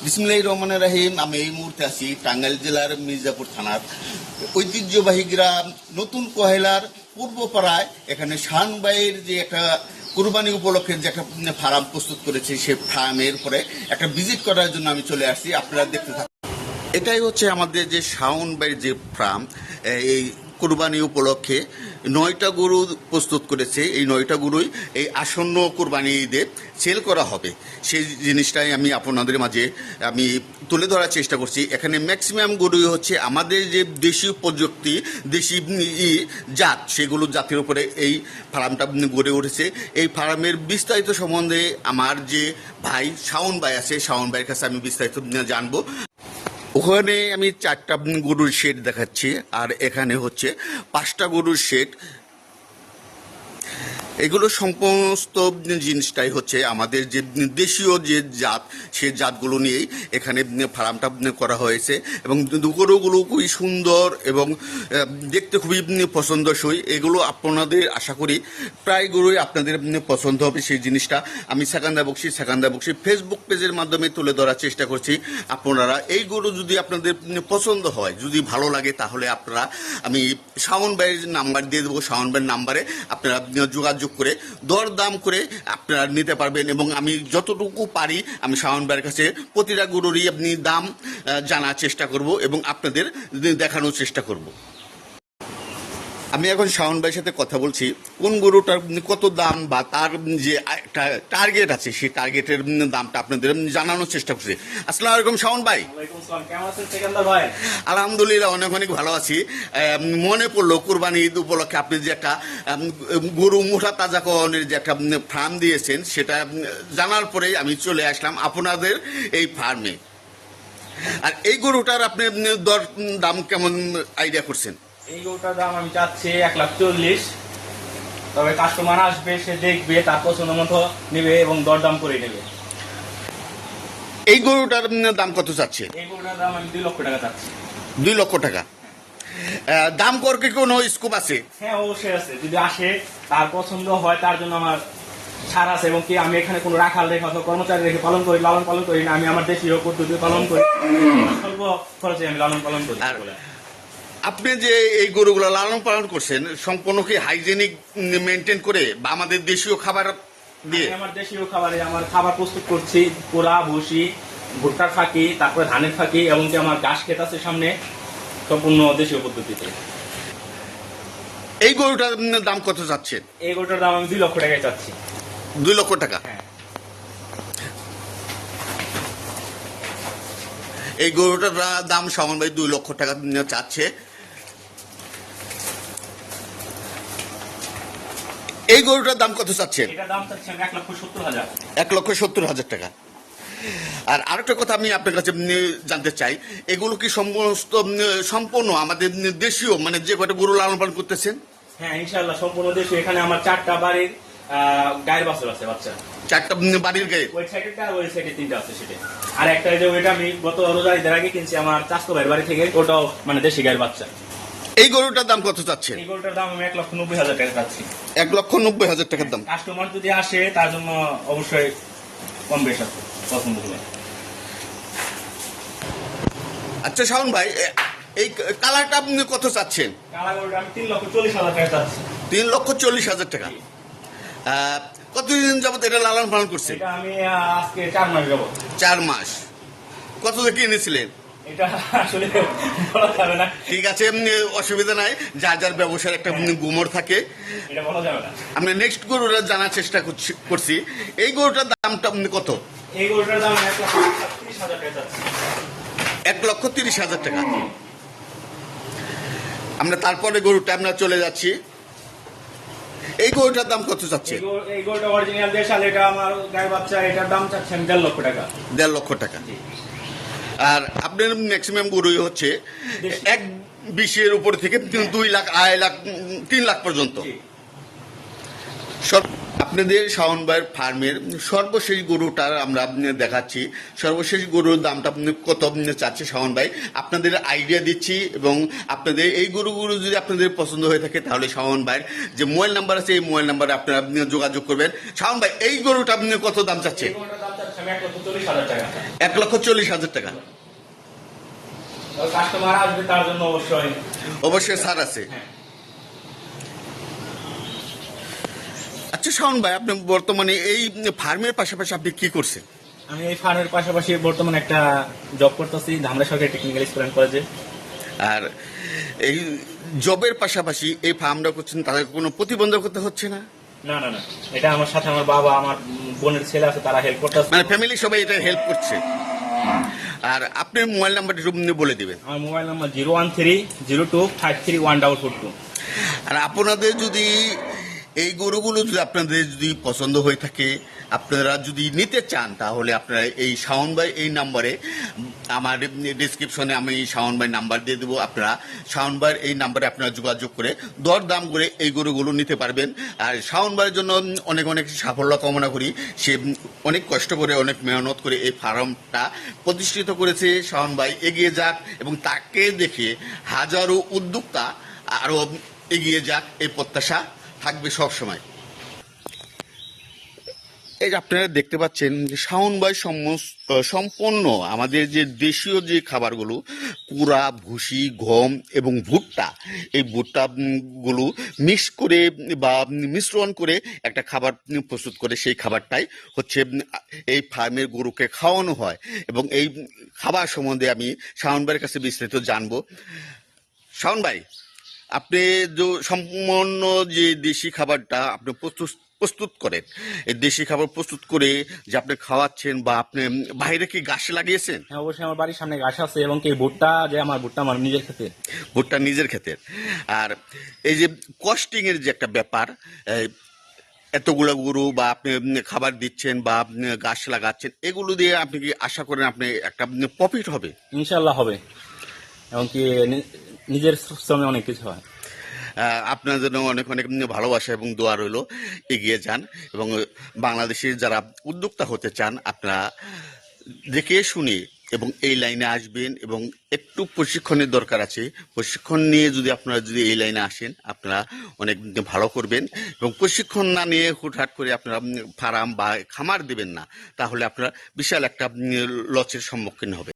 বিসমিল্লাহির রহমানির রহিম। আমি এই মুহূর্তে আছি টাঙ্গাইল জেলার মির্জাপুর থানার ঐতিহ্যবাহী গ্রাম নতুন কহেলার পূর্বপাড়ায়। এখানে শাহনবাইয়ের যে একটা কুরবানি উপলক্ষে যে একটা ফার্ম প্রস্তুত করেছে, সেই ফার্মের পরে একটা ভিজিট করার জন্য আমি চলে আসছি। আপনারা দেখতে থাকুন। এটাই হচ্ছে আমাদের যে শাহনবাইয়ের যে ফার্ম। এই কুরবানি উপলক্ষে 9টা গরু প্রস্তুত করেছে। এই 9টা গরুই এই আসন্ন কুরবানি ঈদে সেল করা হবে। সেই জিনিসটাই আমি আপনাদের মাঝে আমি তুলে ধরার চেষ্টা করছি। এখানে ম্যাক্সিমাম গরুই হচ্ছে আমাদের যে দেশীয় প্রযুক্তি, দেশি জাত, সেগুলো জাতের উপরে এই ফার্মটা গড়ে উঠেছে। এই ফার্মের বিস্তারিত সম্বন্ধে আমার যে ভাই শাওন ভাই আছে, শাওন ভাইয়ের কাছে আমি বিস্তারিত জানবো। ওখানে আমি 4টা গরুর শেড দেখাচ্ছি, আর এখানে হচ্ছে 5টা গরুর শেড। এগুলো সমস্ত জিনিসটাই হচ্ছে আমাদের যে দেশীয় যে জাত, সে জাতগুলো নিয়েই এখানে ফার্মটা করা হয়েছে। এবং গরুগুলো খুবই সুন্দর এবং দেখতে খুবই পছন্দসই। এগুলো আপনাদের আশা করি প্রায় গরুই আপনাদের পছন্দ হবে। সেই জিনিসটা আমি সেকান্দা বক্সি ফেসবুক পেজের মাধ্যমে তুলে ধরার চেষ্টা করছি। আপনারা এই গরু যদি আপনাদের পছন্দ হয়, যদি ভালো লাগে, তাহলে আপনারা আমি শাওন ভাইয়ের নাম্বার দিয়ে দেবো। শাওন ভাইয়ের নাম্বারে আপনারা যোগাযোগ করে দরদাম করে আপনারা নিতে পারবেন। এবং আমি যতটুকু পারি আমি শাওন ভাইয়ের কাছে প্রতিটা গরুরই আপনি দাম জানার চেষ্টা করব এবং আপনাদের দেখানোর চেষ্টা করব। আমি এখন শাওন ভাইয়ের সাথে কথা বলছি। কোন গরুটার কত দাম বা তার যে একটা টার্গেট আছে, সেই টার্গেটের দামটা আপনাদের জানানোর চেষ্টা করছি। আসসালামু আলাইকুম শাওন ভাই। আলহামদুলিল্লাহ, অনেক অনেক ভালো আছি। মনে পড়লো কুরবানি ঈদ উপলক্ষে আপনি যে একটা গরু মোটা তাজাকরণের যে একটা ফার্ম দিয়েছেন, সেটা জানার পরেই আমি চলে আসলাম আপনাদের এই ফার্মে। আর এই গরুটার আপনি দর দাম কেমন আইডিয়া করছেন? এই গরুটার দাম আমি চাচ্ছি 1,40,000। তবে কাস্টমার আসবে, সে দেখবে, তার পছন্দ মতো নেবে এবং দরদাম করে নেবে। এই গরুটার দাম কত চাচ্ছে? এই গরুটার দাম আমি 2 লক্ষ টাকা চাচ্ছি। 2 লক্ষ টাকা। দাম করকে কোনো স্কোপ আছে? হ্যাঁ, অবশ্যই আছে। যদি আসে, তার পছন্দ হয়, তার জন্য আমার ছাড় আছে। এবং কি আমি এখানে কোনো রাখাল রেখে অথবা কর্মচারী রেখে লালন পালন করি না। আমি আমার দেশীয় পদ্ধতি পালন করি, স্বল্প খরচে আমি লালন পালন করি। আপনি যে এই গরুগুলো লালন পালন করছেন, সম্পূর্ণ কি হাইজেনিক মেনটেন করে বা আমাদের দেশীয় খাবার দিয়ে? আমার দেশীয় খাবারে আমার খাবার প্রস্তুত করছি। পোড়া, ভুসি, ভুট্টার ফাঁকি, তারপরে ধানের ফাঁকি, এবং কি আমার ঘাস ক্ষেত আছে সামনে, সম্পূর্ণ দেশীয় পদ্ধতিতে। এই গরুটার দাম কত চাচ্ছেন? এই গরুটার দাম আমি 2 লক্ষ টাকায় চাচ্ছি। 2 লক্ষ টাকা। হ্যাঁ। এই গরুটার দাম শাওন ভাই 2 লক্ষ টাকা চাচ্ছে। এই গরুটার দাম কত চাচ্ছেন? এটার দাম চাচ্ছি আমি 1,70,000। 1,70,000 টাকা। আর আরেকটা কথা আমি আপনার কাছে জানতে চাই, এগুলো কি সম্পূর্ণ আমাদের দেশীয়, মানে যে কটা গরু লালন পালন করতেছেন? হ্যাঁ, ইনশাআল্লাহ সম্পূর্ণ দেশীয়। এখানে আমার 4টা বাড়ির গায়ের বাছুর আছে, বাচ্চা। 4টা বাড়ির গায়ে? ওই সাইডে আর ওই সাইডে 3টা আছে সেটা। আর একটা যে ওইটা আমি গত রোজার ঈদের আগে কিনছি আমার চাচতো ভাইয়ের বাড়ি থেকে, ওটাও মানে দেশি গায়ের বাচ্চা। এই গরুটার দাম কত চাচ্ছেন? এই গরুটার দাম আমি 1,90,000 টাকা চাচ্ছি। 1,90,000 টাকার দাম। কাস্টমার যদি আসে, তার জন্য অবশ্যই কম বেশ আছে পছন্দ করে। আচ্ছা শাওন ভাই, এই কালারটা আপনি কত চাচ্ছেন? কালা গরুটা আমি 3,40,000 টাকা চাচ্ছি। 3,40,000 টাকা। কতদিন যাবত এটা লালন পালন করছেন? এটা আমি আজকে 4 মাস যাবো। 4 মাস। কত দিয়ে কিনেছিলেন? এটা আসলে বলা যাবে না। ঠিক আছে, অসুবিধা নাই। যার যার ব্যবসার একটা গুমর থাকে, এটা বলা যাবে না। আমরা নেক্সট গরুটা জানার চেষ্টা করছি। এই গরুটার দামটা কত? এই গরুটার দাম 1,30,000 টাকা চাচ্ছি। 1,30,000 টাকা। আমরা তারপরে গরুটা আমরা চলে যাচ্ছি। এই গরুটার দাম কত চাচ্ছে? এই গরুটা অরিজিনাল দেশাল, এটা আমার গায়ের বাচ্চা। এটার দাম চাচ্ছি আমি 1.5 লক্ষ টাকা। 1.5 লক্ষ টাকা। আর আপনার ম্যাক্সিমাম গরুই হচ্ছে 1,20,000 উপর থেকে 2 লাখ, 2.5 লাখ, 3 লাখ পর্যন্ত। আপনাদের শাওন ভাইয়ের ফার্মের সর্বশেষ গরুটার আমরা দেখাচ্ছি। সর্বশেষ গরুর দামটা আপনি কত চাচ্ছে শাওন ভাই, আপনাদের আইডিয়া দিচ্ছি। এবং আপনাদের এই গরুগুলো যদি আপনাদের পছন্দ হয়ে থাকে, তাহলে শাওন ভাইয়ের যে মোবাইল নাম্বার আছে, এই মোবাইল নাম্বারে আপনারা যোগাযোগ করবেন। শাওন ভাই, এই গরুটা আপনি কত দাম চাচ্ছে? এই গরুটার দাম চাচ্ছি আমি 1,40,000 টাকা। 1,40,000 টাকা। কাস্টমার আসবে তার জন্য অবশ্যই ছাড় আছে। হ্যাঁ। আচ্ছা শাওন ভাই, আপনি বর্তমানে এই ফার্মের পাশাপাশি আপনি কি করছেন? আমি এই ফার্মের পাশাপাশি বর্তমানে একটা জব করতেছি ধামরা সরকারি টেকনিক্যাল স্টুডেন্ট কলেজে। আর এই জবের পাশাপাশি এই ফার্মটা করছেন, তাদের কোনো প্রতিবন্ধকতা হচ্ছে না? না না না, এটা আমার সাথে আমার বাবা, আমার বোনের ছেলে আছে, তারা হেল্প করতেছে। মানে ফ্যামিলি সবাই এটা হেল্প করছে। আর আপনি মোবাইল নাম্বারটা একটু বলে দিবেন। আমার মোবাইল নাম্বার 01302531442। আর আপনাদের যদি এই গরুগুলো যদি আপনাদের যদি পছন্দ হয়ে থাকে, আপনারা যদি নিতে চান, তাহলে আপনারা এই শাওন ভাই এই নাম্বারে, আমার ডিসক্রিপশনে আমি শাওন ভাই নাম্বার দিয়ে দেবো, আপনারা শাওন ভাইয়ের এই নাম্বারে আপনারা যোগাযোগ করে দরদাম করে এই গরুগুলো নিতে পারবেন। আর শাওন ভাইয়ের জন্য অনেক অনেক সাফল্য কামনা করি। সে অনেক কষ্ট করে, অনেক মেহনত করে এই ফার্মটা প্রতিষ্ঠিত করেছে। শাওন ভাই এগিয়ে যাক এবং তাকে দেখে হাজারো উদ্যোক্তা আরও এগিয়ে যাক, এই প্রত্যাশা থাকবে সব সময়। এই যে আপনারা দেখতে পাচ্ছেন যে শাওন ভাই সম্পূর্ণ আমাদের যে দেশীয় যে খাবারগুলো, কুড়া, ভুসি, গম এবং ভুট্টা, এই ভুট্টা গুলো মিক্স করে বা মিশ্রণ করে একটা খাবার প্রস্তুত করে, সেই খাবারটাই হচ্ছে এই ফার্মের গরুকে খাওয়ানো হয়। এবং এই খাবার সম্বন্ধে আমি শাওন ভাইয়ের কাছে বিস্তারিত জানবো। শাওন ভাই, আপনি যে সম্পূর্ণ যে দেশি খাবারটা আপনি প্রস্তুত করেন, এই দেশি খাবার প্রস্তুত করে যে আপনি খাওয়াচ্ছেন, বা আপনি বাইরে কি ঘাস লাগিয়েছেন? হ্যাঁ, অবশ্যই আমার বাড়ির সামনে ঘাস আছে, এবং এই ভুট্টা আমার নিজের ক্ষেতে। ভুট্টা নিজের ক্ষেতের। আর এই যে কস্টিং এর যে একটা ব্যাপার, এতগুলো গরু বা আপনি খাবার দিচ্ছেন বা আপনি ঘাস লাগাচ্ছেন, এগুলো দিয়ে আপনি কি আশা করেন আপনি একটা প্রফিট হবে? ইনশাল্লাহ হবে, এবং কি নিজের শ্রমে অনেক কিছু হয়। আপনার জন্য অনেক অনেক ভালোবাসা এবং দোয়া রইল। এগিয়ে যান, এবং বাংলাদেশের যারা উদ্যোক্তা হতে চান, আপনারা দেখে শুনে এবং এই লাইনে আসবেন, এবং একটু প্রশিক্ষণের দরকার আছে। প্রশিক্ষণ নিয়ে যদি আপনারা যদি এই লাইনে আসেন, আপনারা অনেক ভালো করবেন। এবং প্রশিক্ষণ না নিয়ে হুটহাট করে আপনারা ফার্ম বা খামার দেবেন না, তাহলে আপনারা বিশাল একটা লসের সম্মুখীন হবে।